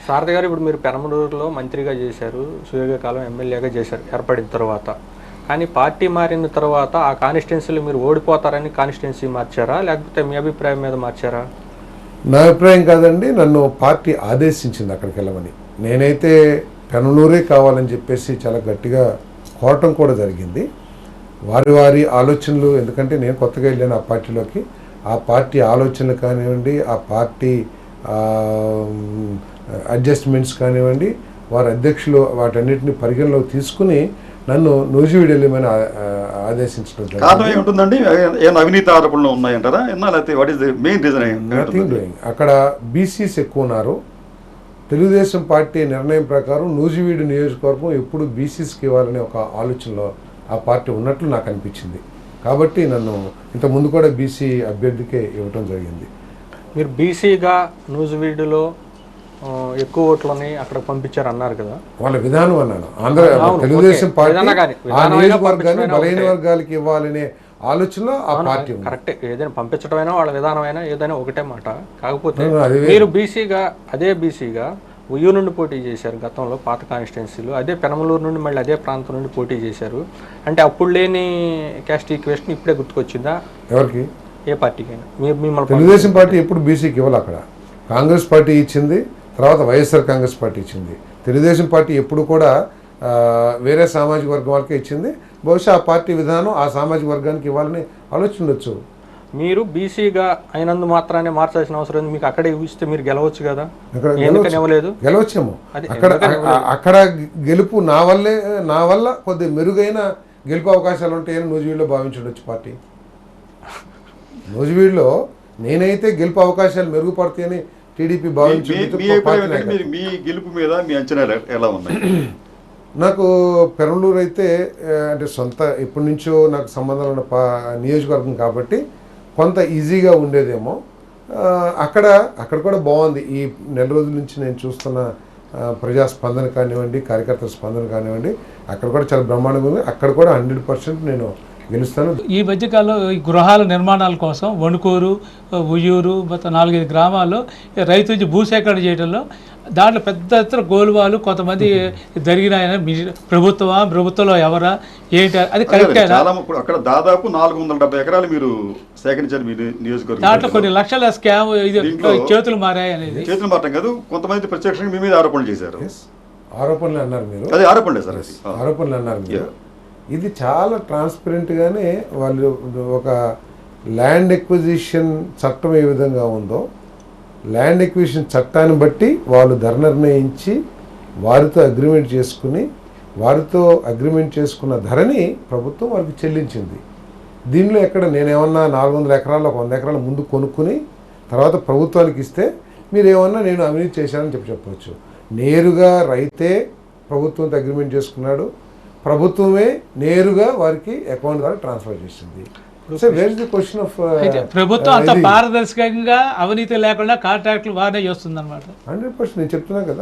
సారథి గారు, ఇప్పుడు మీరు పెనమలూరులో మంత్రిగా చేశారు, సుదీర్ఘకాలం ఎమ్మెల్యేగా చేశారు ఏర్పడిన తర్వాత. కానీ పార్టీ మారిన తర్వాత ఆ కాన్స్టిట్యున్సీలో మీరు ఓడిపోతారని కాన్స్టిట్యున్సీ మార్చారా, లేకపోతే మీ అభిప్రాయం మీద మార్చారా? నా అభిప్రాయం కాదండి, నన్ను పార్టీ ఆదేశించింది అక్కడికి వెళ్ళమని. నేనైతే పెనమలూరే కావాలని చెప్పేసి చాలా గట్టిగా కోరటం కూడా జరిగింది. వారి ఆలోచనలు, ఎందుకంటే నేను కొత్తగా వెళ్ళాను ఆ పార్టీలోకి, ఆ పార్టీ ఆలోచనలు కానివ్వండి, ఆ పార్టీ అడ్జస్ట్మెంట్స్ కానివ్వండి, వారి అధ్యక్షులు వాటన్నిటిని పరిగణలోకి తీసుకుని నన్ను నూజివీడు వెళ్ళమని ఆదేశించడం కారణం ఏముంటుందండి? ఏమైనా అవినీతి ఆరోపణలు ఉన్నాయంటారా? లేకపోతే what is the main reason? Nothing doing. అక్కడ బీసీస్ ఎక్కువ ఉన్నారు. తెలుగుదేశం పార్టీ నిర్ణయం ప్రకారం నూజివీడు నియోజకవర్గం ఎప్పుడు బీసీస్కి ఇవ్వాలనే ఒక ఆలోచనలో ఆ పార్టీ ఉన్నట్లు నాకు అనిపించింది. కాబట్టి నన్ను ఇంతకుముందు కూడా బీసీ అభ్యర్థికే ఇవ్వటం జరిగింది. మీరు బీసీగా నూజివీడులో ఎక్కువ ఓట్లని అక్కడ పంపించారు అన్నారు కదా, వాళ్ళ విధానం అన్నాను. తెలుగుదేశం పార్టీ ఆ నియోజకవర్గాన్ని బలహీన వర్గాలకి ఇవ్వాలనే ఆలోచనలో ఆ పార్టీ ఉంది. కరెక్టే, ఏదైనా పంపించడమైనా వాళ్ళ విధానమైనా ఏదైనా ఒకటే మాట. కాకపోతే మీరు బీసీగా, అదే బీసీగా ఉయ్యూరు నుండి పోటీ చేశారు గతంలో పాత కాన్స్టిట్యున్సీలో, అదే పెనమలూరు నుండి మళ్ళీ అదే ప్రాంతం నుండి పోటీ చేశారు. అంటే అప్పుడు లేని క్యాస్ట్ ఈక్వేషన్ ఇప్పుడే గుర్తుకొచ్చిందా? ఎవరికి? ఏ పార్టీకైనా? మిమ్మల్ని తెలుగుదేశం పార్టీ ఎప్పుడు బీసీకి ఇవ్వాలి. అక్కడ కాంగ్రెస్ పార్టీ ఇచ్చింది, తర్వాత వైఎస్ఆర్ కాంగ్రెస్ పార్టీ ఇచ్చింది. తెలుగుదేశం పార్టీ ఎప్పుడు కూడా వేరే సామాజిక వర్గం వాళ్ళకే ఇచ్చింది. బహుశా ఆ పార్టీ విధానం ఆ సామాజిక వర్గానికి ఇవ్వాలని ఆలోచన ఉండొచ్చు. మీరు బీసీగా అయినందు మాత్రాన్ని మార్చాల్సిన అవసరం ఉంది. మీకు అక్కడే ఇస్తే మీరు గెలవచ్చు కదా, ఎందుకని ఇవ్వలేదు? గెలవచ్చేమో. అక్కడ గెలుపు నా వల్ల కొద్ది మెరుగైన గెలుపు అవకాశాలు ఉంటాయని నూజివీడులో భావించుండొచ్చు పార్టీ. నూజివీడులో నేనైతే గెలుపు అవకాశాలు మెరుగుపడతాయని టీడీపీ భావించుండొచ్చు. మీ గెలుపు మీద మీ అంచనాలు ఎలా ఉన్నాయి? నాకు పెనమలూరు అయితే అంటే సొంత ఎప్పటి నుంచో నాకు సంబంధం ఉన్న నియోజకవర్గం కాబట్టి కొంత ఈజీగా ఉండేదేమో. అక్కడ కూడా బాగుంది. ఈ నెల రోజుల నుంచి నేను చూస్తున్న ప్రజా స్పందన కానివ్వండి, కార్యకర్తల స్పందన కానివ్వండి, అక్కడ కూడా చాలా బ్రహ్మాండంగా ఉంది. అక్కడ కూడా 100% నేను గెలుస్తాను. ఈ మధ్యకాలంలో ఈ గృహాల నిర్మాణాల కోసం వణుకూరు, ఉయ్యూరు, మొత్తం 4-5 గ్రామాల్లో రైతు నుంచి భూసేకరణ చేయడంలో దాంట్లో పెద్ద ఎత్తున గోలువాలు కొంతమంది జరిగినాయని ప్రభుత్వంలో ఎవరా ఏంటి అది కరెక్ట్? అక్కడ దాదాపు 470 ఎకరాలు మీరు సేకరించారు మీ నియోజకవర్గం. దాంట్లో కొన్ని లక్షల స్కామ్ చేతులు మారాయి అనేది. చేతులు మారటం కాదు, కొంతమంది ప్రత్యక్షంగా మీ మీద ఆరోపణలు చేశారు. ఆరోపణలు అన్నారు మీరు? అదే ఆరోపణలే సార్, ఆరోపణలు అన్నారు మీరు. ఇది చాలా ట్రాన్స్పరెంట్గానే వాళ్ళు ఒక ల్యాండ్ ఎక్విజిషన్ చట్టం ఏ విధంగా ఉందో, ల్యాండ్ ఎక్విజిషన్ చట్టాన్ని బట్టి వాళ్ళు ధర నిర్ణయించి వారితో అగ్రిమెంట్ చేసుకున్న ధరని ప్రభుత్వం వాళ్ళకి చెల్లించింది. దీనిలో ఎక్కడ నేనేమన్నా 400 ఎకరాల్లో 100 ఎకరాల ముందు కొనుక్కుని తర్వాత ప్రభుత్వానికి ఇస్తే మీరేమన్నా నేను అవినీతి చేశానని చెప్పవచ్చు. నేరుగా రైతే ప్రభుత్వంతో అగ్రిమెంట్ చేసుకున్నాడు, ప్రభుత్వమే నేరుగా వారికి అకౌంట్ ద్వారా ట్రాన్స్ఫర్ చేసింది. ప్రభుత్వం అంత పారదర్శకంగా అవినీతి లేకుండా కాంట్రాక్టులు బాగానే చేస్తుంది అనమాట. 100% నేను చెప్తున్నా కదా.